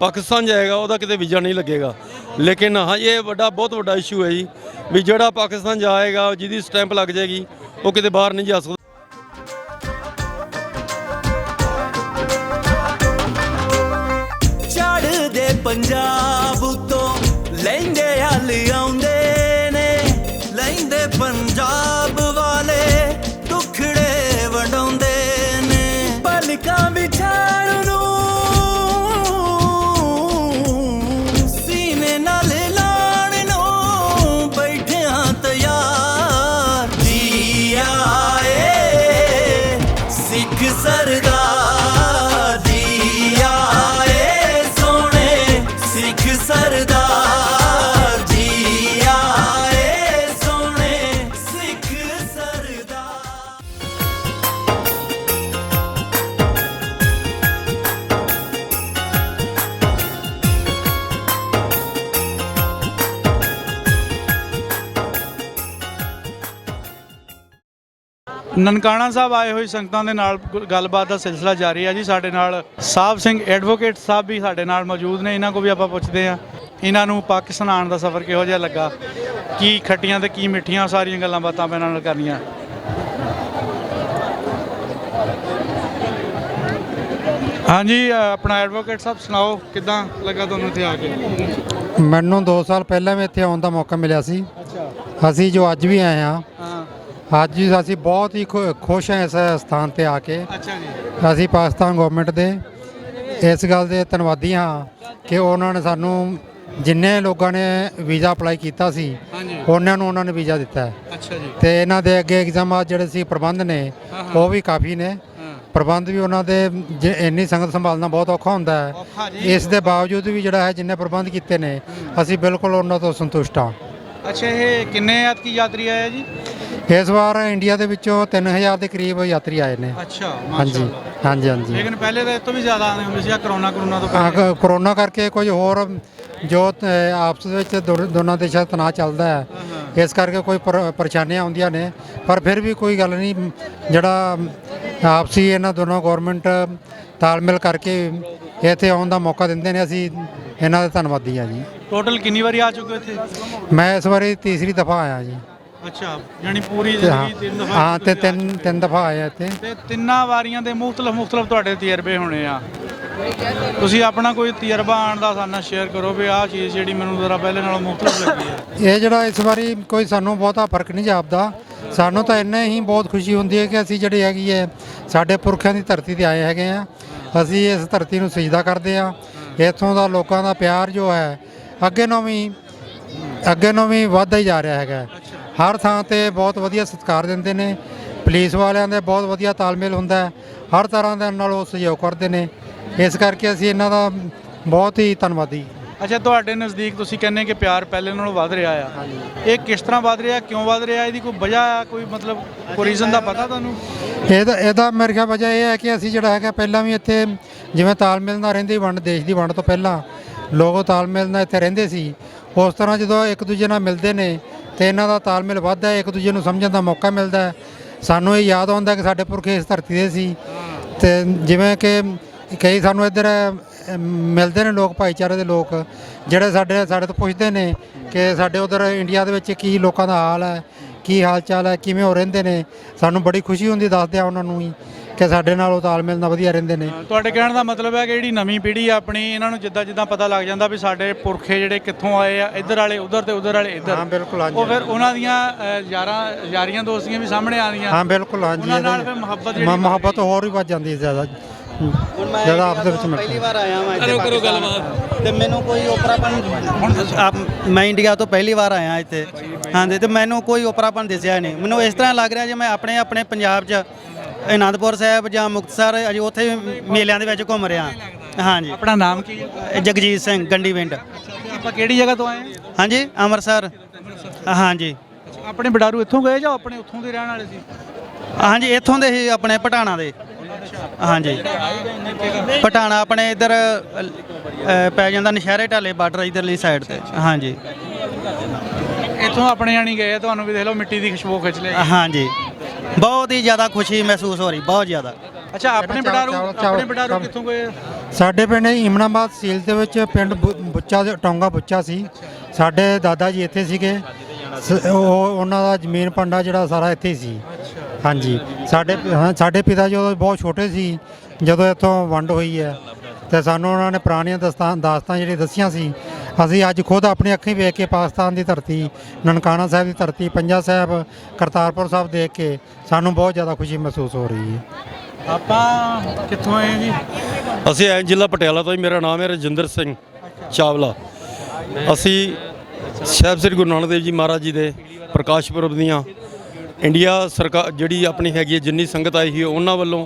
पाकिस्तान जाएगा ਉਹਦਾ ਕਿਤੇ ਵੀਜ਼ਾ नहीं लगेगा। लेकिन हाँ ये बहुत बड़ा इशू है जी भी ਜਿਹੜਾ पाकिस्तान जाएगा ਜਿਹਦੀ स्टैंप लग जाएगी वो किते बाहर नहीं जा सकता। चढ़दे पंजाब तो लैंदे हल आउंदे ने लैंदे पंजाब वाले टुकड़े वंडाउंदे ने पलकां विछाण नूं सीने नाल लाण नूं बैठियां तैयार जी आए सिख सरदार जी आए सोने सिख सरदार जी आए सोने सिख सरदार। ਨਨਕਾਣਾ ਸਾਹਿਬ ਆਏ ਹੋਏ ਸੰਗਤਾਂ ਦੇ ਨਾਲ ਗੱਲਬਾਤ ਦਾ ਸਿਲਸਿਲਾ ਜਾਰੀ ਹੈ ਜੀ। ਸਾਡੇ ਨਾਲ ਸਾਹਿਬ ਸਿੰਘ ਐਡਵੋਕੇਟ ਸਾਹਿਬ ਵੀ ਸਾਡੇ ਨਾਲ ਮੌਜੂਦ ਨੇ। ਇਹਨਾਂ ਕੋ ਵੀ ਆਪਾਂ ਪੁੱਛਦੇ ਹਾਂ ਇਹਨਾਂ ਨੂੰ ਪਾਕਿਸਤਾਨ ਆਉਣ ਦਾ ਸਫ਼ਰ ਕਿਹੋ ਜਿਹਾ ਲੱਗਾ, ਕੀ ਖੱਟੀਆਂ ਤੇ ਕੀ ਮਿੱਠੀਆਂ, ਸਾਰੀਆਂ ਗੱਲਾਂ ਬਾਤਾਂ ਆਪਾਂ ਇਹਨਾਂ ਨਾਲ ਕਰਨੀਆਂ। ਹਾਂਜੀ ਆਪਣਾ ਐਡਵੋਕੇਟ ਸਾਹਿਬ ਸੁਣਾਓ ਕਿੱਦਾਂ ਲੱਗਾ ਤੁਹਾਨੂੰ ਇੱਥੇ ਆ ਕੇ? ਮੈਨੂੰ 2 ਸਾਲ ਪਹਿਲਾਂ ਵੀ ਇੱਥੇ ਆਉਣ ਦਾ ਮੌਕਾ ਮਿਲਿਆ ਸੀ। ਅਸੀਂ ਜੋ ਅੱਜ ਵੀ ਆਏ ਹਾਂ, ਅੱਜ ਵੀ ਅਸੀਂ ਬਹੁਤ ਹੀ ਖੁਸ਼ ਹਾਂ ਇਸ ਸਥਾਨ ਤੇ ਆ ਕੇ। ਅੱਛਾ ਜੀ। ਅਸੀਂ ਪਾਕਿਸਤਾਨ ਗਵਰਨਮੈਂਟ ਦੇ ਇਸ ਗੱਲ ਦੇ ਧੰਨਵਾਦੀ ਹਾਂ ਕਿ ਉਹਨਾਂ ਨੇ ਸਾਨੂੰ ਜਿੰਨੇ ਲੋਕਾਂ ਨੇ ਵੀਜ਼ਾ ਅਪਲਾਈ ਕੀਤਾ ਸੀ ਉਹਨਾਂ ਨੇ ਵੀਜ਼ਾ ਦਿੱਤਾ ਹੈ। ਅੱਛਾ ਜੀ। ਤੇ ਇਹਨਾਂ ਦੇ ਅੱਗੇ ਐਗਜ਼ਾਮਾਂ ਜਿਹੜੇ ਸੀ ਪ੍ਰਬੰਧ ਨੇ ਉਹ ਵੀ ਕਾਫੀ ਨੇ। ਪ੍ਰਬੰਧ ਵੀ ਉਹਨਾਂ ਦੇ ਇੰਨੀ ਸੰਗਤ ਸੰਭਾਲਣਾ ਬਹੁਤ ਔਖਾ ਹੁੰਦਾ ਹੈ। ਇਸ ਦੇ ਬਾਵਜੂਦ ਵੀ ਜਿਹੜਾ ਹੈ ਜਿੰਨੇ ਪ੍ਰਬੰਧ ਕੀਤੇ ਨੇ ਅਸੀਂ ਬਿਲਕੁਲ ਉਹਨਾਂ ਤੋਂ ਸੰਤੁਸ਼ਟ ਹਾਂ। ਅੱਛਾ ਇਹ ਕਿੰਨੇ ਐਤਕੀ ਯਾਤਰੀ ਆਏ ਜੀ? ਇਸ ਵਾਰ ਇੰਡੀਆ ਦੇ ਵਿੱਚੋਂ 3000 ਦੇ ਕਰੀਬ ਯਾਤਰੀ ਆਏ ਨੇ। ਅੱਛਾ ਹਾਂਜੀ ਹਾਂਜੀ ਹਾਂਜੀ। ਲੇਕਿਨ ਪਹਿਲੇ ਤਾਂ ਇਸ ਤੋਂ ਵੀ ਜ਼ਿਆਦਾ ਆਉਂਦੇ ਹੁੰਦੇ ਸੀ ਕਰੋਨਾ ਤੋਂ ਪਹਿਲੇ। ਕਰੋਨਾ ਕਰਕੇ ਕੁਝ ਹੋਰ ਜੋ ਆਪਸ ਵਿੱਚ ਦੋਨਾਂ ਦੇਸ਼ਾਂ ਦਾ ਤਣਾਅ ਚੱਲਦਾ ਹੈ, ਇਸ ਕਰਕੇ ਕੋਈ ਪਰੇਸ਼ਾਨੀਆਂ ਆਉਂਦੀਆਂ ਨੇ। ਪਰ ਫਿਰ ਵੀ ਕੋਈ ਗੱਲ ਨਹੀਂ, ਜਿਹੜਾ ਆਪਸੀ ਇਹਨਾਂ ਦੋਨੋਂ ਗੌਰਮੈਂਟ ਤਾਲਮੇਲ ਕਰਕੇ ਇੱਥੇ ਆਉਣ ਦਾ ਮੌਕਾ ਦਿੰਦੇ ਨੇ, ਅਸੀਂ ਇਹਨਾਂ ਦੇ ਧੰਨਵਾਦੀ ਹਾਂ ਜੀ। ਟੋਟਲ ਕਿੰਨੀ ਵਾਰੀ ਆ ਚੁੱਕੇ ਇੱਥੇ? ਮੈਂ ਇਸ ਵਾਰੀ ਤੀਸਰੀ ਦਫਾ ਆਇਆ ਜੀ। ਅੱਛਾ ਯਾਨੀ ਪੂਰੀ ਜ਼ਿੰਦਗੀ 3 ਦਫਾ? ਹਾਂ ਤੇ ਤਿੰਨ ਦਫਾ ਆਇਆ ਇੱਥੇ। ਤੇ ਤਿੰਨਾਂ ਵਾਰੀਆਂ ਦੇ ਮੁਖਤਲਫ ਤੁਹਾਡੇ ਤਜਰਬੇ ਹੋਣੇ ਆ। ਤੁਸੀਂ ਆਪਣਾ ਕੋਈ ਤਜਰਬਾ ਆਉਣ ਦਾ ਸਾਡੇ ਨਾਲ ਸ਼ੇਅਰ ਕਰੋ ਵੀ ਆਹ ਚੀਜ਼ ਜਿਹੜੀ ਮੈਨੂੰ ਜ਼ਰਾ ਪਹਿਲੇ ਨਾਲੋਂ ਮੁਖਤਲਫ ਲੱਗੀ ਹੈ। ਇਹ ਜਿਹੜਾ ਇਸ ਵਾਰੀ ਕੋਈ ਸਾਨੂੰ ਬਹੁਤਾ ਫਰਕ ਨਹੀਂ ਜਾਪਦਾ। ਸਾਨੂੰ ਤਾਂ ਇੰਨਾ ਹੀ ਬਹੁਤ ਖੁਸ਼ੀ ਹੁੰਦੀ ਹੈ ਕਿ ਅਸੀਂ ਜਿਹੜੀ ਹੈਗੀ ਹੈ ਸਾਡੇ ਪੁਰਖਿਆਂ ਦੀ ਧਰਤੀ 'ਤੇ ਆਏ ਹੈਗੇ ਆ। ਅਸੀਂ ਇਸ ਧਰਤੀ ਨੂੰ ਸਜਦਾ ਕਰਦੇ ਹਾਂ। ਇੱਥੋਂ ਦਾ ਲੋਕਾਂ ਦਾ ਪਿਆਰ ਜੋ ਹੈ ਅੱਗੇ ਨੂੰ ਵੀ ਵੱਧਦਾ ਹੀ ਜਾ ਰਿਹਾ ਹੈਗਾ। ਹਰ ਥਾਂ ਤੇ ਬਹੁਤ ਵਧੀਆ ਸਤਿਕਾਰ ਦਿੰਦੇ ਨੇ। ਪੁਲਿਸ ਵਾਲਿਆਂ ਦੇ ਬਹੁਤ ਵਧੀਆ ਤਾਲਮੇਲ ਹੁੰਦਾ ਹੈ। ਹਰ ਤਰ੍ਹਾਂ ਦੇ ਨਾਲ ਉਹ ਸਹਿਯੋਗ ਕਰਦੇ ਨੇ। ਇਸ ਕਰਕੇ ਅਸੀਂ ਇਹਨਾਂ ਦਾ ਬਹੁਤ ਹੀ ਧੰਨਵਾਦੀ। ਅੱਛਾ ਤੁਹਾਡੇ ਨਜ਼ਦੀਕ ਤੁਸੀਂ ਕਹਿੰਦੇ ਕਿ ਪਿਆਰ ਪਹਿਲੇ ਨਾਲੋਂ ਵੱਧ ਰਿਹਾ ਆ, ਇਹ ਕਿਸ ਤਰ੍ਹਾਂ ਵੱਧ ਰਿਹਾ, ਕਿਉਂ ਵੱਧ ਰਿਹਾ, ਇਹਦੀ ਕੋਈ ਵਜ੍ਹਾ ਆ, ਕੋਈ ਮਤਲਬ ਕੋਈ ਰੀਜ਼ਨ ਦਾ ਪਤਾ ਤੁਹਾਨੂੰ? ਇਹਦਾ ਮੇਰੇ ਖਿਆਲ ਵਜ੍ਹਾ ਇਹ ਹੈ ਕਿ ਅਸੀਂ ਜਿਹੜਾ ਹੈਗਾ ਪਹਿਲਾਂ ਵੀ ਇੱਥੇ ਜਿਵੇਂ ਤਾਲਮੇਲ ਨਾਲ ਰਹਿੰਦੇ ਵੰਡ ਦੇਸ਼ ਦੀ ਵੰਡ ਤੋਂ ਪਹਿਲਾਂ ਲੋਕ ਤਾਲਮੇਲ ਨਾਲ ਇੱਥੇ ਰਹਿੰਦੇ ਸੀ, ਉਸ ਤਰ੍ਹਾਂ ਜਦੋਂ ਇੱਕ ਦੂਜੇ ਨਾਲ ਮਿਲਦੇ ਨੇ ਤੇ ਇਹਨਾਂ ਦਾ ਤਾਲਮੇਲ ਵੱਧਦਾ ਹੈ, ਇੱਕ ਦੂਜੇ ਨੂੰ ਸਮਝਣ ਦਾ ਮੌਕਾ ਮਿਲਦਾ ਹੈ। ਸਾਨੂੰ ਇਹ ਯਾਦ ਆਉਂਦਾ ਕਿ ਸਾਡੇ ਪੁਰਖ ਇਸ ਧਰਤੀ ਦੇ ਸੀ। ਤੇ ਜਿਵੇਂ ਕਿ ਕਈ ਸਾਨੂੰ ਇੱਧਰ ਮਿਲਦੇ ਨੇ ਲੋਕ, ਭਾਈਚਾਰੇ ਦੇ ਲੋਕ ਜਿਹੜੇ ਸਾਡੇ ਤੋਂ ਪੁੱਛਦੇ ਨੇ ਕਿ ਸਾਡੇ ਉਧਰ ਇੰਡੀਆ ਦੇ ਵਿੱਚ ਕੀ ਲੋਕਾਂ ਦਾ ਹਾਲ ਹੈ, ਕੀ ਹਾਲ ਚਾਲ ਹੈ, ਕਿਵੇਂ ਉਹ ਰਹਿੰਦੇ ਨੇ। ਸਾਨੂੰ ਬੜੀ ਖੁਸ਼ੀ ਹੁੰਦੀ ਦੱਸਦੇ ਆ ਉਹਨਾਂ ਨੂੰ ਹੀ ਕਿ ਸਾਡੇ ਨਾਲ ਉਹ ਤਾਲਮੇਲ ਨਾਲ ਵਧੀਆ ਰਹਿੰਦੇ ਨੇ। ਤੁਹਾਡੇ ਕਹਿਣ ਦਾ ਮਤਲਬ ਹੈ ਕਿ ਜਿਹੜੀ ਨਵੀਂ ਪੀੜ੍ਹੀ ਆ ਆਪਣੀ, ਇਹਨਾਂ ਨੂੰ ਜਿੱਦਾਂ ਪਤਾ ਲੱਗ ਜਾਂਦਾ ਵੀ ਸਾਡੇ ਪੁਰਖੇ ਜਿਹੜੇ ਕਿੱਥੋਂ ਆਏ ਆ, ਇੱਧਰ ਵਾਲੇ ਉੱਧਰ ਤੇ ਉੱਧਰ ਵਾਲੇ ਇੱਧਰ। ਹਾਂ ਬਿਲਕੁਲ ਹਾਂਜੀ। ਉਹ ਫਿਰ ਉਹਨਾਂ ਦੀਆਂ ਯਾਰੀਆਂ ਦੋਸਤੀਆਂ ਵੀ ਸਾਹਮਣੇ ਆਉਂਦੀਆਂ। ਹਾਂ ਬਿਲਕੁਲ ਹਾਂਜੀ। ਉਹਨਾਂ ਨਾਲ ਫਿਰ ਮੁਹੱਬਤ ਹੋਰ ਵੀ ਵੱਧ ਜਾਂਦੀ ਹੈ ਜ਼ਿਆਦਾ ਆਪਸ ਦੇ ਵਿੱਚ। ਪਹਿਲੀ ਵਾਰ ਆਇਆ ਮੈਂ ਇੱਥੇ ਪਾਕਿਸਤਾਨ ਤੇ ਮੈਨੂੰ ਕੋਈ ਓਪਰਾਪਨ, ਮੈਂ ਇੰਡੀਆ ਤੋਂ ਪਹਿਲੀ ਵਾਰ ਆਇਆ ਇੱਥੇ। ਹਾਂਜੀ ਤੇ ਮੈਨੂੰ ਕੋਈ ਓਪਰਾਪਨ ਦਿਸਿਆ ਨਹੀਂ। ਮੈਨੂੰ ਇਸ ਤਰ੍ਹਾਂ ਲੱਗ ਰਿਹਾ ਜਿਵੇਂ ਆਪਣੇ ਪੰਜਾਬ 'ਚ ਅਨੰਦਪੁਰ ਸਾਹਿਬ ਜਾਂ ਮੁਕਤਸਰ ਅਜੇ ਉੱਥੇ ਮੇਲਿਆਂ ਦੇ ਵਿੱਚ ਘੁੰਮ ਰਿਹਾ। ਹਾਂਜੀ। ਆਪਣਾ ਨਾਮ ਕੀ ਹੈ? ਜਗਜੀਤ ਸਿੰਘ, ਗੰਡੀ ਪਿੰਡ। ਆਪਾਂ ਕਿਹੜੀ ਜਗ੍ਹਾ ਤੋਂ ਆਏ? ਹਾਂਜੀ ਅੰਮ੍ਰਿਤਸਰ। ਹਾਂਜੀ। ਆਪਣੇ ਬਡਾਰੂ ਇੱਥੋਂ ਗਏ ਜਾਂ ਆਪਣੇ ਉੱਥੋਂ ਦੇ ਰਹਿਣ ਵਾਲੇ ਸੀ? ਹਾਂਜੀ ਇੱਥੋਂ ਦੇ ਹੀ, ਆਪਣੇ ਪਟਾਣਾ ਦੇ। ਹਾਂਜੀ ਪਟਾਣਾ ਆਪਣੇ ਇੱਧਰ ਪੈ ਜਾਂਦਾ ਨਸ਼ਹਿਰੇ ਢਾਲੇ ਬਾਰਡਰ ਇੱਧਰਲੀ ਸਾਈਡ ਤੇ। ਹਾਂਜੀ ਇੱਥੋਂ ਆਪਣੇ ਜਾਣੀ ਗਏ, ਤੁਹਾਨੂੰ ਵੀ ਦੇਖ ਲਓ ਮਿੱਟੀ ਦੀ ਖੁਸ਼ਬੂ ਖਿੱਚ ਲਈ। ਹਾਂਜੀ ਬਹੁਤ ਹੀ ਜ਼ਿਆਦਾ ਖੁਸ਼ੀ ਮਹਿਸੂਸ ਹੋ ਰਹੀ, ਬਹੁਤ ਜ਼ਿਆਦਾ। ਅੱਛਾ ਆਪਣੇ ਬਡਾਰੂ ਕਿੱਥੋਂ ਗਏ? ਸਾਡੇ ਪਿੰਡ ਇਮਨਾਬਾਦ ਤਹਿਸੀਲ ਦੇ ਵਿੱਚ ਪਿੰਡ ਬੁੱਚਾ ਟੌਂਗਾ ਬੁੱਚਾ ਸੀ। ਸਾਡੇ ਦਾਦਾ ਜੀ ਇੱਥੇ ਸੀਗੇ। ਉਹਨਾਂ ਦਾ ਜ਼ਮੀਨ ਪੰਡਾ ਜਿਹੜਾ ਸਾਰਾ ਇੱਥੇ ਹੀ ਸੀ। ਹਾਂਜੀ, ਸਾਡੇ ਪਿਤਾ ਜੀ ਉਦੋਂ ਬਹੁਤ ਛੋਟੇ ਸੀ ਜਦੋਂ ਇੱਥੋਂ ਵੰਡ ਹੋਈ ਹੈ, ਤੇ ਸਾਨੂੰ ਉਹਨਾਂ ਨੇ ਪੁਰਾਣੀਆਂ ਦਾਸਤਾਂ ਜਿਹੜੀਆਂ ਦੱਸੀਆਂ ਸੀ। ਅਸੀਂ ਅੱਜ ਖੁਦ ਆਪਣੀ ਅੱਖੀਂ ਵੇਖ ਕੇ ਪਾਕਿਸਤਾਨ ਦੀ ਧਰਤੀ, ਨਨਕਾਣਾ ਸਾਹਿਬ ਦੀ ਧਰਤੀ, ਪੰਜਾ ਸਾਹਿਬ, ਕਰਤਾਰਪੁਰ ਸਾਹਿਬ ਦੇਖ ਕੇ ਸਾਨੂੰ ਬਹੁਤ ਜ਼ਿਆਦਾ ਖੁਸ਼ੀ ਮਹਿਸੂਸ ਹੋ ਰਹੀ ਹੈ। ਆਪਾਂ ਕਿੱਥੋਂ ਆਏ ਜੀ? ਅਸੀਂ ਆਏ ਜ਼ਿਲ੍ਹਾ ਪਟਿਆਲਾ ਤੋਂ ਜੀ। ਮੇਰਾ ਨਾਮ ਹੈ ਰਜਿੰਦਰ ਸਿੰਘ ਚਾਵਲਾ। ਅਸੀਂ ਸਾਹਿਬ ਸ੍ਰੀ ਗੁਰੂ ਨਾਨਕ ਦੇਵ ਜੀ ਮਹਾਰਾਜ ਜੀ ਦੇ ਪ੍ਰਕਾਸ਼ ਪੁਰਬ ਦੀਆਂ ਇੰਡੀਆ ਸਰਕਾਰ ਜਿਹੜੀ ਆਪਣੀ ਹੈਗੀ ਹੈ, ਜਿੰਨੀ ਸੰਗਤ ਆਈ ਸੀ ਉਹਨਾਂ ਵੱਲੋਂ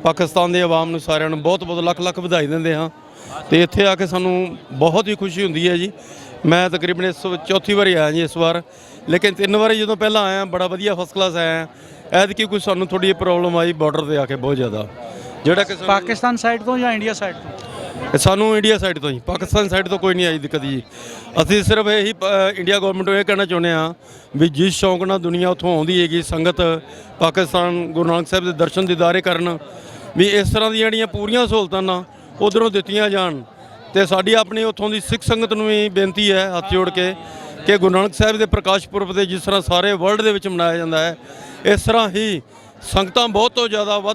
ਪਾਕਿਸਤਾਨ ਦੇ ਆਵਾਮ ਨੂੰ ਸਾਰਿਆਂ ਨੂੰ ਬਹੁਤ ਬਹੁਤ ਲੱਖ ਲੱਖ ਵਧਾਈ ਦਿੰਦੇ ਹਾਂ। ਤੇ ਇੱਥੇ ਆ ਕੇ ਸਾਨੂੰ ਬਹੁਤ ਹੀ ਖੁਸ਼ੀ ਹੁੰਦੀ ਹੈ ਜੀ। ਮੈਂ ਤਕਰੀਬਨ ਇਸ ਚੌਥੀ ਵਾਰੀ ਆਇਆ ਜੀ ਇਸ ਵਾਰ, ਲੇਕਿਨ 3 ਵਾਰੀ ਜਦੋਂ ਪਹਿਲਾਂ ਆਇਆ ਬੜਾ ਵਧੀਆ ਫਸਟ ਕਲਾਸ ਆਇਆ। ਐਤਕੀ ਕੁਝ ਸਾਨੂੰ ਥੋੜ੍ਹੀ ਪ੍ਰੋਬਲਮ ਆਈ ਬਾਰਡਰ 'ਤੇ ਆ ਕੇ ਬਹੁਤ ਜ਼ਿਆਦਾ, ਜਿਹੜਾ ਕਿ ਪਾਕਿਸਤਾਨ ਸਾਈਡ ਤੋਂ ਜਾਂ ਇੰਡੀਆ ਸਾਈਡ ਤੋਂ? ਸਾਨੂੰ ਇੰਡੀਆ ਸਾਈਡ ਤੋਂ ਜੀ, ਪਾਕਿਸਤਾਨ ਸਾਈਡ ਤੋਂ ਕੋਈ ਨਹੀਂ ਆਈ ਦਿੱਕਤ ਜੀ। ਅਸੀਂ ਸਿਰਫ ਇਹੀ ਇੰਡੀਆ ਗੌਰਮੈਂਟ ਨੂੰ ਇਹ ਕਹਿਣਾ ਚਾਹੁੰਦੇ ਹਾਂ ਵੀ ਜਿਸ ਸ਼ੌਂਕ ਨਾਲ ਦੁਨੀਆ ਉੱਥੋਂ ਆਉਂਦੀ ਹੈਗੀ ਸੰਗਤ ਪਾਕਿਸਤਾਨ ਗੁਰੂ ਨਾਨਕ ਸਾਹਿਬ ਦੇ ਦਰਸ਼ਨ ਦੀਦਾਰੇ ਕਰਨ, ਵੀ ਇਸ ਤਰ੍ਹਾਂ ਦੀਆਂ ਜਿਹੜੀਆਂ ਪੂਰੀਆਂ ਸਹੂਲਤਾਂ ਨਾ ਉੱਧਰੋਂ ਦਿੱਤੀਆਂ ਜਾਣ। ਤੇ ਸਾਡੀ ਆਪਣੀ ਉੱਥੋਂ ਦੀ ਸਿੱਖ ਸੰਗਤ ਨੂੰ ਵੀ ਬੇਨਤੀ ਹੈ ਹੱਥ ਜੋੜ ਕੇ ਕਿ ਗੁਰੂ ਨਾਨਕ ਸਾਹਿਬ ਦੇ ਪ੍ਰਕਾਸ਼ ਪੁਰਬ ਦੇ ਜਿਸ ਤਰ੍ਹਾਂ ਸਾਰੇ ਵਰਲਡ ਦੇ ਵਿੱਚ ਮਨਾਇਆ ਜਾਂਦਾ ਹੈ, ਇਸ ਤਰ੍ਹਾਂ ਹੀ ਸੰਗਤਾਂ ਬਹੁਤ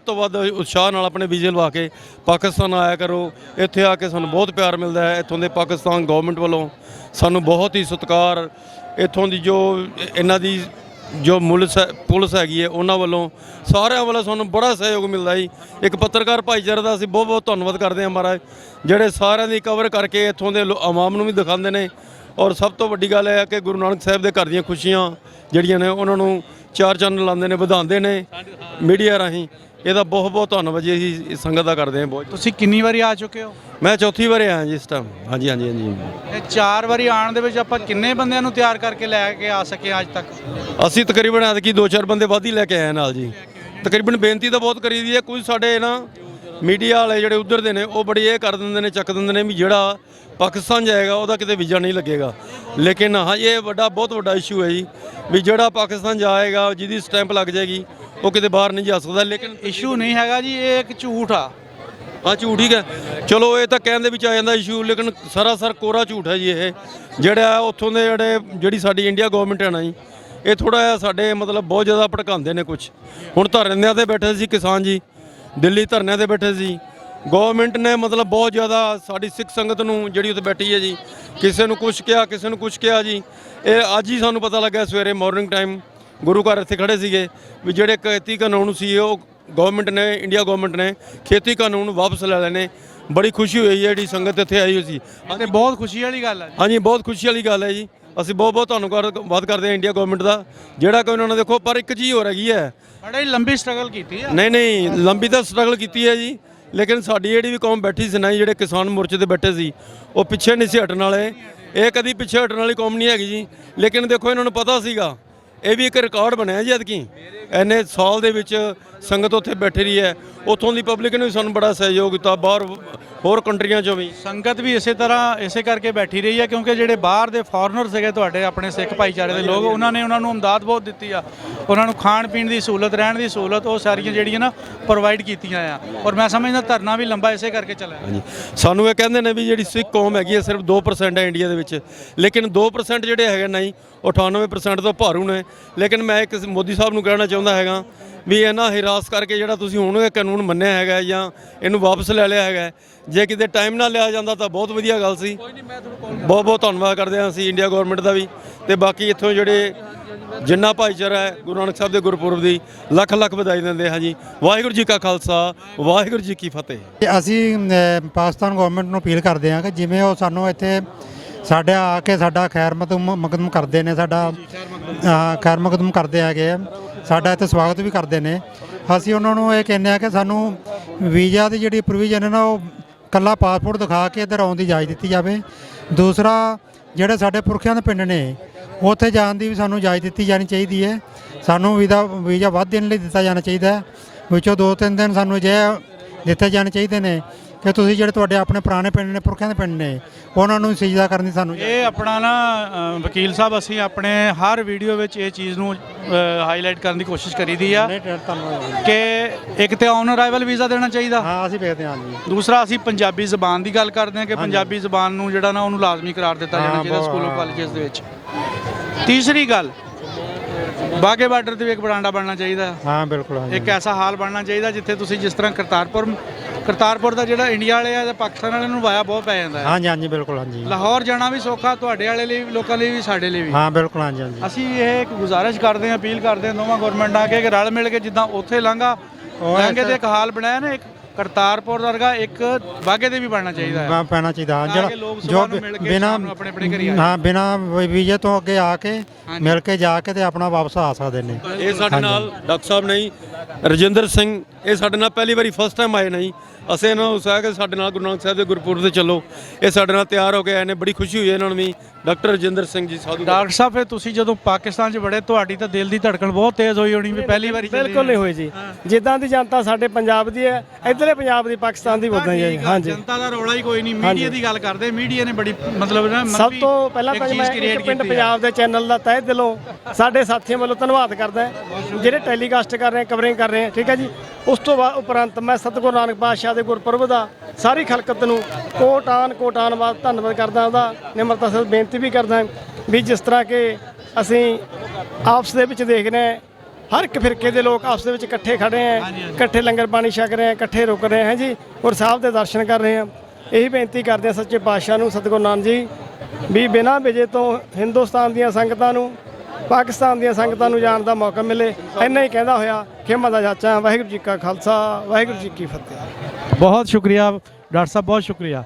ਤੋਂ ਵੱਧ ਉਤਸ਼ਾਹ ਨਾਲ ਆਪਣੇ ਵੀਜ਼ੇ ਲਵਾ ਕੇ ਪਾਕਿਸਤਾਨ ਆਇਆ ਕਰੋ। ਇੱਥੇ ਆ ਕੇ ਸਾਨੂੰ ਬਹੁਤ ਪਿਆਰ ਮਿਲਦਾ ਹੈ। ਇੱਥੋਂ ਦੇ ਪਾਕਿਸਤਾਨ ਗਵਰਨਮੈਂਟ ਵੱਲੋਂ ਸਾਨੂੰ ਬਹੁਤ ਹੀ ਸਤਿਕਾਰ, ਇੱਥੋਂ ਦੀ ਜੋ ਇਹਨਾਂ ਦੀ ਜੋ ਪੁਲਿਸ ਹੈਗੀ ਹੈ ਉਹਨਾਂ ਵੱਲੋਂ, ਸਾਰਿਆਂ ਵੱਲੋਂ ਸਾਨੂੰ ਬੜਾ ਸਹਿਯੋਗ ਮਿਲਦਾ ਜੀ। ਇੱਕ ਪੱਤਰਕਾਰ ਭਾਈਚਾਰੇ ਦਾ ਅਸੀਂ ਬਹੁਤ ਬਹੁਤ ਧੰਨਵਾਦ ਕਰਦੇ ਹਾਂ ਮਹਾਰਾਜ, ਜਿਹੜੇ ਸਾਰਿਆਂ ਦੀ ਕਵਰ ਕਰਕੇ ਇੱਥੋਂ ਦੇ ਆਵਾਮ ਨੂੰ ਵੀ ਦਿਖਾਉਂਦੇ ਨੇ। ਔਰ ਸਭ ਤੋਂ ਵੱਡੀ ਗੱਲ ਇਹ ਹੈ ਕਿ ਗੁਰੂ ਨਾਨਕ ਸਾਹਿਬ ਦੇ ਘਰ ਦੀਆਂ ਖੁਸ਼ੀਆਂ ਜਿਹੜੀਆਂ ਨੇ ਉਹਨਾਂ ਨੂੰ ਚਾਰ ਚੰਨ ਲਾਉਂਦੇ ਨੇ, ਵਧਾਉਂਦੇ ਨੇ ਮੀਡੀਆ ਰਾਹੀਂ। ਇਹਦਾ ਬਹੁਤ ਬਹੁਤ ਧੰਨਵਾਦ ਜੀ ਅਸੀਂ ਸੰਗਤ ਦਾ ਕਰਦੇ ਹਾਂ ਬਹੁਤ। ਤੁਸੀਂ ਕਿੰਨੀ ਵਾਰੀ ਆ ਚੁੱਕੇ ਹੋ? ਮੈਂ ਚੌਥੀ ਵਾਰ ਆਇਆ ਜੀ ਇਸ ਟਾਈਮ। ਹਾਂਜੀ। ਇਹ 4 ਵਾਰੀ ਆਉਣ ਦੇ ਵਿੱਚ ਆਪਾਂ ਕਿੰਨੇ ਬੰਦਿਆਂ ਨੂੰ ਤਿਆਰ ਕਰਕੇ ਲੈ ਕੇ ਆ ਸਕੇ ਅੱਜ ਤੱਕ? ਅਸੀਂ ਤਕਰੀਬਨ ਐਤਕੀ 2-4 ਬੰਦੇ ਵੱਧ ਹੀ ਲੈ ਕੇ ਆਏ ਨਾਲ ਜੀ। ਤਕਰੀਬਨ ਬੇਨਤੀ ਤਾਂ ਬਹੁਤ ਕਰੀ ਦੀ ਹੈ। ਕੁਝ ਸਾਡੇ ਨਾ ਮੀਡੀਆ ਵਾਲੇ ਜਿਹੜੇ ਉੱਧਰ ਦੇ ਨੇ ਉਹ ਬੜੀ ਇਹ ਕਰ ਦਿੰਦੇ ਨੇ, ਚੱਕ ਦਿੰਦੇ ਨੇ ਵੀ ਜਿਹੜਾ ਪਾਕਿਸਤਾਨ ਜਾਏਗਾ ਉਹਦਾ ਕਿਤੇ ਵੀਜ਼ਾ ਨਹੀਂ ਲੱਗੇਗਾ। ਲੇਕਿਨ ਹਾਂ, ਇਹ ਬਹੁਤ ਵੱਡਾ ਇਸ਼ੂ ਹੈ ਜੀ, ਵੀ ਜਿਹੜਾ ਪਾਕਿਸਤਾਨ ਜਾਏਗਾ ਜਿਹਦੀ ਸਟੈਂਪ ਲੱਗ ਜਾਏਗੀ ਉਹ ਕਿਤੇ ਬਾਹਰ ਨਹੀਂ ਜਾ ਸਕਦਾ। ਲੇਕਿਨ ਇਸ਼ੂ ਨਹੀਂ ਹੈਗਾ ਜੀ, ਇਹ ਇੱਕ ਝੂਠ ਆ। ਹਾਂ, ਝੂਠ ਹੀ ਹੈ। ਚਲੋ ਇਹ ਤਾਂ ਕਹਿਣ ਦੇ ਵਿੱਚ ਆ ਜਾਂਦਾ ਇਸ਼ੂ, ਲੇਕਿਨ ਸਰਾਸਰ ਕੋਰਾ ਝੂਠ ਹੈ ਜੀ। ਇਹ ਜਿਹੜਾ ਉੱਥੋਂ ਦੇ ਜਿਹੜੀ ਸਾਡੀ ਇੰਡੀਆ ਗਵਰਨਮੈਂਟ ਹੈ ਨਾ ਜੀ, ਇਹ ਥੋੜ੍ਹਾ ਜਿਹਾ ਸਾਡੇ ਮਤਲਬ ਬਹੁਤ ਜ਼ਿਆਦਾ ਭੜਕਾਉਂਦੇ ਨੇ ਕੁਝ। ਹੁਣ ਧਰਨਿਆਂ 'ਤੇ ਬੈਠੇ ਸੀ ਕਿਸਾਨ ਜੀ, ਦਿੱਲੀ ਧਰਨਿਆਂ 'ਤੇ ਬੈਠੇ ਸੀ। ਗਵਰਨਮੈਂਟ ਨੇ ਮਤਲਬ ਬਹੁਤ ਜ਼ਿਆਦਾ ਸਾਡੀ ਸਿੱਖ ਸੰਗਤ ਨੂੰ ਜਿਹੜੀ ਉੱਥੇ ਬੈਠੀ ਹੈ ਜੀ, ਕਿਸੇ ਨੂੰ ਕੁਛ ਕਿਹਾ, ਕਿਸੇ ਨੂੰ ਕੁਛ ਕਿਹਾ ਜੀ। ਇਹ ਅੱਜ ਹੀ ਸਾਨੂੰ ਪਤਾ ਲੱਗਾ ਸਵੇਰੇ ਮਾਰਨਿੰਗ ਟਾਈਮ, ਗੁਰੂ ਘਰ ਇੱਥੇ ਖੜੇ ਸੀਗੇ, ਵੀ ਜਿਹੜੇ ਖੇਤੀ ਕਾਨੂੰਨ ਸੀ ਉਹ ਗਵਰਨਮੈਂਟ ਨੇ, ਇੰਡੀਆ ਗਵਰਨਮੈਂਟ ਨੇ ਖੇਤੀ ਕਾਨੂੰਨ ਵਾਪਸ ਲੈ ਲੈਣੇ। ਬੜੀ ਖੁਸ਼ੀ ਹੋਈ ਹੈ ਜਿਹੜੀ ਸੰਗਤ ਇੱਥੇ ਆਈ ਹੋਈ ਸੀ। ਅਤੇ ਬਹੁਤ ਖੁਸ਼ੀ ਵਾਲੀ ਗੱਲ ਹੈ। ਹਾਂਜੀ, ਬਹੁਤ ਖੁਸ਼ੀ ਵਾਲੀ ਗੱਲ ਹੈ ਜੀ। ਅਸੀਂ ਬਹੁਤ ਬਹੁਤ ਧੰਨਵਾਦ ਕਰਦੇ ਹਾਂ ਇੰਡੀਆ ਗਵਰਨਮੈਂਟ ਦਾ, ਜਿਹੜਾ ਕਿ ਉਹਨਾਂ ਨੇ ਦੇਖੋ। ਪਰ ਇੱਕ ਚੀਜ਼ ਹੋ ਰਹੀ ਹੈ, ਬੜੀ ਲੰਬੀ ਸਟਰਗਲ ਕੀਤੀ ਹੈ। ਨਹੀਂ ਲੰਬੀ ਤਾਂ ਸਟਰਗਲ ਕੀਤੀ ਹੈ ਜੀ, ਲੇਕਿਨ ਸਾਡੀ ਜਿਹੜੀ ਵੀ ਕੌਮ ਬੈਠੀ ਸੀ ਨਾ, ਜਿਹੜੇ ਕਿਸਾਨ ਮੋਰਚੇ 'ਤੇ ਬੈਠੇ ਸੀ, ਉਹ ਪਿੱਛੇ ਨਹੀਂ ਸੀ ਹਟਣ ਵਾਲੇ। ਇਹ ਕਦੀ ਪਿੱਛੇ ਹਟਣ ਵਾਲੀ ਕੌਮ ਨਹੀਂ ਹੈਗੀ ਜੀ। ਲੇਕਿਨ ਦੇਖੋ ਇਹਨਾਂ ਨੂੰ ਪਤਾ ਸੀਗਾ, ਇਹ ਵੀ ਇੱਕ ਰਿਕਾਰਡ ਬਣਿਆ ਜੀ ਐਤਕੀ। ਇੰਨੇ ਸਾਲ ਦੇ ਵਿੱਚ ਸੰਗਤ ਉੱਥੇ ਬੈਠੀ ਰਹੀ ਹੈ, ਉੱਥੋਂ ਦੀ ਪਬਲਿਕ ਨੇ ਵੀ ਸਾਨੂੰ ਬੜਾ ਸਹਿਯੋਗ ਦਿੱਤਾ, ਬਾਹਰ ਹੋਰ ਕੰਟਰੀਆਂ 'ਚੋਂ ਵੀ ਸੰਗਤ ਵੀ ਇਸੇ ਤਰ੍ਹਾਂ ਇਸੇ ਕਰਕੇ ਬੈਠੀ ਰਹੀ ਹੈ, ਕਿਉਂਕਿ ਜਿਹੜੇ ਬਾਹਰ ਦੇ ਫੋਰਨਰ ਸੀਗੇ ਤੁਹਾਡੇ ਆਪਣੇ ਸਿੱਖ ਭਾਈਚਾਰੇ ਦੇ ਲੋਕ, ਉਹਨਾਂ ਨੂੰ ਇਮਦਾਦ ਬਹੁਤ ਦਿੱਤੀ ਆ। ਉਹਨਾਂ ਨੂੰ ਖਾਣ ਪੀਣ ਦੀ ਸਹੂਲਤ, ਰਹਿਣ ਦੀ ਸਹੂਲਤ, ਉਹ ਸਾਰੀਆਂ ਜਿਹੜੀਆਂ ਨਾ ਪ੍ਰੋਵਾਈਡ ਕੀਤੀਆਂ ਆ। ਔਰ ਮੈਂ ਸਮਝਦਾ ਧਰਨਾ ਵੀ ਲੰਬਾ ਇਸੇ ਕਰਕੇ ਚੱਲਿਆ। ਹਾਂਜੀ, ਸਾਨੂੰ ਇਹ ਕਹਿੰਦੇ ਨੇ ਵੀ ਜਿਹੜੀ ਸਿੱਖ ਕੌਮ ਹੈਗੀ ਹੈ ਸਿਰਫ 2% ਹੈ ਇੰਡੀਆ ਦੇ ਵਿੱਚ, ਲੇਕਿਨ 2% ਜਿਹੜੇ ਹੈਗੇ ਨਹੀਂ, ਉਹ 98% ਤੋਂ ਭਾਰੂ ਨੇ। ਲੇਕਿਨ ਮੈਂ ਇੱਕ ਮੋਦੀ ਸਾਹਿਬ ਨੂੰ ਕਹਿਣਾ ਚਾਹੁੰਦਾ ਹੈਗਾ ਵੀ ਇਹਨਾਂ ਹਿਰਾਸ ਕਰਕੇ ਜਿਹੜਾ ਤੁਸੀਂ ਹੁਣ ਇਹ ਕਾਨੂੰਨ ਮੰਨਿਆ ਹੈਗਾ ਜਾਂ ਇਹਨੂੰ ਵਾਪਸ ਲੈ ਲਿਆ ਹੈਗਾ, ਜੇ ਕਿਤੇ ਟਾਈਮ ਨਾਲ ਲਿਆ ਜਾਂਦਾ ਤਾਂ ਬਹੁਤ ਵਧੀਆ ਗੱਲ ਸੀ। ਬਹੁਤ ਬਹੁਤ ਧੰਨਵਾਦ ਕਰਦੇ ਹਾਂ ਅਸੀਂ ਇੰਡੀਆ ਗਵਰਨਮੈਂਟ ਦਾ ਵੀ। ਤੇ ਬਾਕੀ ਇੱਥੋਂ ਜਿਹੜੇ ਜਿੰਨਾ ਭਾਈਚਾਰਾ ਹੈ ਗੁਰੂ ਨਾਨਕ ਸਾਹਿਬ ਦੇ ਗੁਰਪੁਰਬ ਦੀ ਲੱਖ ਲੱਖ ਵਧਾਈ ਦਿੰਦੇ ਹਾਂ ਜੀ। ਵਾਹਿਗੁਰੂ ਜੀ ਕਾ ਖਾਲਸਾ, ਵਾਹਿਗੁਰੂ ਜੀ ਕੀ ਫਤਿਹ। ਅਸੀਂ ਪਾਕਿਸਤਾਨ ਗਵਰਨਮੈਂਟ ਨੂੰ ਅਪੀਲ ਕਰਦੇ ਹਾਂ ਕਿ ਜਿਵੇਂ ਉਹ ਸਾਨੂੰ ਇੱਥੇ ਸਾਡੇ ਆ ਕੇ ਸਾਡਾ ਖੈਰ ਮਕਦਮ ਕਰਦੇ ਨੇ, ਸਾਡਾ ਖੈਰ ਮਕਦਮ ਕਰਦੇ ਹੈਗੇ ਆ, ਸਾਡਾ ਇੱਥੇ ਸਵਾਗਤ ਵੀ ਕਰਦੇ ਨੇ। ਅਸੀਂ ਉਹਨਾਂ ਨੂੰ ਇਹ ਕਹਿੰਦੇ ਆ ਕਿ ਸਾਨੂੰ ਵੀਜ਼ਾ ਦੀ ਜਿਹੜੀ ਪ੍ਰੋਵੀਜ਼ਨ ਹੈ ਨਾ, ਉਹ ਇਕੱਲਾ ਪਾਸਪੋਰਟ ਦਿਖਾ ਕੇ ਇੱਧਰ ਆਉਣ ਦੀ ਇਜਾਜ਼ਤ ਦਿੱਤੀ ਜਾਵੇ। ਦੂਸਰਾ, ਜਿਹੜੇ ਸਾਡੇ ਪੁਰਖਿਆਂ ਦੇ ਪਿੰਡ ਨੇ ਉੱਥੇ ਜਾਣ ਦੀ ਵੀ ਸਾਨੂੰ ਇਜਾਜ਼ਤ ਦਿੱਤੀ ਜਾਣੀ ਚਾਹੀਦੀ ਹੈ। ਸਾਨੂੰ ਵੀਜ਼ਾ ਵੱਧ ਦਿਨ ਲਈ ਦਿੱਤਾ ਜਾਣਾ ਚਾਹੀਦਾ ਹੈ, ਵਿੱਚੋਂ 2-3 ਦਿਨ ਸਾਨੂੰ ਅਜਿਹੇ ਦਿੱਤੇ ਜਾਣੇ ਚਾਹੀਦੇ ਨੇ ਕਿ ਤੁਸੀਂ ਜਿਹੜੇ ਤੁਹਾਡੇ ਆਪਣੇ ਪੁਰਾਣੇ ਪਿੰਡ ਨੇ, ਪੁਰਖਿਆਂ ਦੇ ਪਿੰਡ ਨੇ, ਉਹਨਾਂ ਨੂੰ ਸਜਦਾ ਕਰਨ ਦੀ ਸਾਨੂੰ ਇਹ ਆਪਣਾ ਨਾ ਵਕੀਲ ਸਾਹਿਬ ਅਸੀਂ ਆਪਣੇ ਹਰ ਵੀਡੀਓ ਵਿੱਚ ਇਹ ਚੀਜ਼ ਨੂੰ ਹਾਈਲਾਈਟ ਕਰਨ ਦੀ ਕੋਸ਼ਿਸ਼ ਕਰੀਦੀ ਆ ਕਿ ਇੱਕ ਤੇ ਔਨ ਅਰਾਈਵਲ ਵੀਜ਼ਾ ਦੇਣਾ ਚਾਹੀਦਾ। ਹਾਂ ਅਸੀਂ ਵੇਖਦੇ ਹਾਂ ਜੀ। ਦੂਸਰਾ ਅਸੀਂ ਪੰਜਾਬੀ ਜ਼ਬਾਨ ਦੀ ਗੱਲ ਕਰਦੇ ਹਾਂ ਕਿ ਪੰਜਾਬੀ ਜ਼ਬਾਨ ਨੂੰ ਜਿਹੜਾ ਨਾ ਉਹਨੂੰ ਲਾਜ਼ਮੀ ਕਰਾਰ ਦਿੱਤਾ ਜਾਣਾ ਚਾਹੀਦਾ ਸਕੂਲੋਂ ਕਾਲਜਸ ਦੇ ਵਿੱਚ। ਤੀਸਰੀ ਗੱਲ, ਵਾਹਗੇ ਬਾਰਡਰ ਤੇ ਵੀ ਇੱਕ ਬਰਾਂਡਾ ਬਣਨਾ ਚਾਹੀਦਾ। ਹਾਂ ਬਿਲਕੁਲ। ਇੱਕ ਐਸਾ ਹਾਲ ਬਣਨਾ ਚਾਹੀਦਾ ਜਿੱਥੇ ਤੁਸੀਂ ਜਿਸ ਤਰ੍ਹਾਂ ਕਰਤਾਰਪੁਰ ਦਾ ਜਿਹੜਾ ਇੰਡੀਆ ਵਾਲੇ ਆ ਜਾਂ ਪਾਕਿਸਤਾਨ ਵਾਲਿਆਂ ਨੂੰ ਵਾਇਆ ਬਹੁਤ ਪੈ ਜਾਂਦਾ ਹੈ। ਹਾਂਜੀ ਹਾਂਜੀ ਬਿਲਕੁਲ। ਹਾਂਜੀ ਲਾਹੌਰ ਜਾਣਾ ਵੀ ਸੌਖਾ, ਤੁਹਾਡੇ ਵਾਲੇ ਲਈ ਵੀ, ਲੋਕਾਂ ਲਈ ਵੀ, ਸਾਡੇ ਲਈ ਵੀ। ਹਾਂ ਬਿਲਕੁਲ। ਹਾਂਜੀ ਹਾਂਜੀ ਅਸੀਂ ਇਹ ਇੱਕ ਗੁਜ਼ਾਰਿਸ਼ ਕਰਦੇ ਹਾਂ, ਅਪੀਲ ਕਰਦੇ ਹਾਂ ਦੋਵਾਂ ਗਵਰਨਮੈਂਟਾਂ ਅੱਗੇ ਕਿ ਰਲ ਮਿਲ ਕੇ ਜਿੱਦਾਂ ਉੱਥੇ ਲਾਂਘੇ ਤੇ ਇੱਕ ਹਾਲ ਬਣਾਇਆ ਨਾ, ਇੱਕ ਕਰਤਾਰਪੁਰ ਵਰਗਾ ਇੱਕ ਵਾਹਗੇ ਦੇ ਵੀ ਬਣਨਾ ਚਾਹੀਦਾ ਹੈ। ਪੈਣਾ ਚਾਹੀਦਾ ਜਿਹੜਾ ਜੋ ਬਿਨਾਂ ਆਪਣੇ ਆਪਣੇ ਘਰੀ ਆ ਹਾਂ ਬਿਨਾਂ ਵੀਜ਼ੇ ਤੋਂ ਅੱਗੇ ਆ ਕੇ ਮਿਲ ਕੇ ਜਾ ਕੇ ਤੇ ਆਪਣਾ ਵਾਪਸ ਆ ਸਕਦੇ ਨੇ। ਇਹ ਸਾਡੇ ਨਾਲ ਡਾਕਟਰ ਸਾਹਿਬ ਨਹੀਂ, ਰਜਿੰਦਰ ਸਿੰਘ, ਇਹ ਸਾਡੇ ਨਾਲ ਪਹਿਲੀ ਵਾਰੀ ਫਸਟ ਟਾਈਮ ਆਏ ਨਹੀਂ। ਅਸੀਂ ਇਹਨਾਂ ਨੂੰ ਉਤਸ਼ਾਹ ਕਿ ਸਾਡੇ ਨਾਲ ਗੁਰੂ ਨਾਨਕ ਸਾਹਿਬ ਦੇ ਗੁਰਪੁਰਬ ਤੇ ਚੱਲੋ। ਇਹ ਸਾਡੇ ਨਾਲ ਤਿਆਰ ਹੋ ਕੇ ਆਏ ਨੇ, ਬੜੀ ਖੁਸ਼ੀ ਹੋਈ ਇਹਨਾਂ ਨੂੰ ਵੀ। ਡਾਕਟਰ ਰਜਿੰਦਰ ਸਿੰਘ ਜੀ ਸਾਧੂ। ਡਾਕਟਰ ਸਾਹਿਬ ਫਿਰ ਤੁਸੀਂ ਜਦੋਂ ਪਾਕਿਸਤਾਨ 'ਚ ਵੜੇ ਤੁਹਾਡੀ ਤਾਂ ਦਿਲ ਦੀ ਧੜਕਣ ਬਹੁਤ ਤੇਜ਼ ਹੋਈ ਹੋਣੀ ਵੀ ਪਹਿਲੀ ਵਾਰੀ ਚੱਲੇ। ਬਿਲਕੁਲ ਨਹੀਂ ਹੋਈ ਜੀ, ਜਿੱਦਾਂ ਦੀ ਜਨਤਾ ਸਾਡੇ ਪੰਜਾਬ ਦੀ ਹੈ ਇੱਧਰਲੇ ਪੰਜਾਬ ਦੀ ਪਾਕਿਸਤਾਨ ਦੀ ਉਦਾਂ ਹੀ ਹੈ ਜੀ। ਹਾਂਜੀ ਜਨਤਾ ਦਾ ਰੌਲਾ ਹੀ ਕੋਈ ਨਹੀਂ, ਮੀਡੀਆ ਦੀ ਗੱਲ ਕਰਦੇ, ਮੀਡੀਆ ਨੇ ਬੜੀ ਮਤਲਬ ਨਾ ਸਭ ਤੋਂ ਪਹਿਲਾਂ ਤਾਂ ਮੈਂ ਇੱਕ ਪਿੰਡ ਪੰਜਾਬ ਦੇ ਚੈਨਲ ਦਾ ਤਹਿ ਦਿਲੋਂ ਸਾਡੇ ਸਾਥੀਆਂ ਵੱਲੋਂ ਧੰਨਵਾਦ ਕਰਦਾ ਜਿਹੜੇ ਟੈਲੀਕਾਸਟ ਕਰ ਰਹੇ, ਕਵਰਿੰਗ ਕਰ ਰਹੇ, ਠੀਕ ਹੈ ਜੀ। ਉਸ ਤੋਂ ਬਾਅਦ ਉਪਰੰਤ ਮੈਂ ਸਤਿਗੁਰੂ ਨਾਨਕ ਪਾਤਸ਼ਾਹ ਦੇ ਗੁਰਪੁਰਬ ਦਾ ਸਾਰੀ ਖਲਕਤ ਨੂੰ ਕੋਟਾਨ ਬਾਅਦ ਧੰਨਵਾਦ ਕਰਦਾ, ਉਹਦਾ ਨਿਮਰਤਾ ਸਹਿਤ ਬੇਨਤੀ ਵੀ ਕਰਦਾ ਵੀ ਜਿਸ ਤਰ੍ਹਾਂ ਕਿ ਅਸੀਂ ਆਪਸ ਦੇ ਵਿੱਚ ਦੇਖ ਰਹੇ ਹਾਂ, ਹਰ ਇੱਕ ਫਿਰਕੇ ਦੇ ਲੋਕ ਆਪਸ ਦੇ ਵਿੱਚ ਇਕੱਠੇ ਖੜੇ ਹੈ, ਇਕੱਠੇ ਲੰਗਰ ਪਾਣੀ ਛਕ ਰਹੇ ਹੈ, ਇਕੱਠੇ ਰੁਕ ਰਹੇ ਹੈ ਜੀ, ਔਰ ਸਾਹਿਬ ਦੇ ਦਰਸ਼ਨ ਕਰ ਰਹੇ ਹਾਂ। ਇਹੀ ਬੇਨਤੀ ਕਰਦੇ ਹਾਂ ਸੱਚੇ ਪਾਤਸ਼ਾਹ ਨੂੰ, ਸਤਿਗੁਰੂ ਨਾਨਕ ਜੀ ਵੀ ਬਿਨਾਂ ਵਿਜੇ ਤੋਂ ਹਿੰਦੁਸਤਾਨ ਦੀਆਂ ਸੰਗਤਾਂ ਨੂੰ, ਪਾਕਿਸਤਾਨ ਦੀਆਂ ਸੰਗਤਾਂ ਨੂੰ ਜਾਣ ਦਾ ਮੌਕਾ ਮਿਲੇ। ਇੰਨਾ ਹੀ ਕਹਿੰਦਾ ਹੋਇਆ ਖਿਮਾ ਦਾ ਜਾਚਾ। ਵਾਹਿਗੁਰੂ ਜੀ ਕਾ ਖਾਲਸਾ, ਵਾਹਿਗੁਰੂ ਜੀ ਕੀ ਫਤਿਹ। ਬਹੁਤ ਸ਼ੁਕਰੀਆ ਡਾਕਟਰ ਸਾਹਿਬ, ਬਹੁਤ ਸ਼ੁਕਰੀਆ।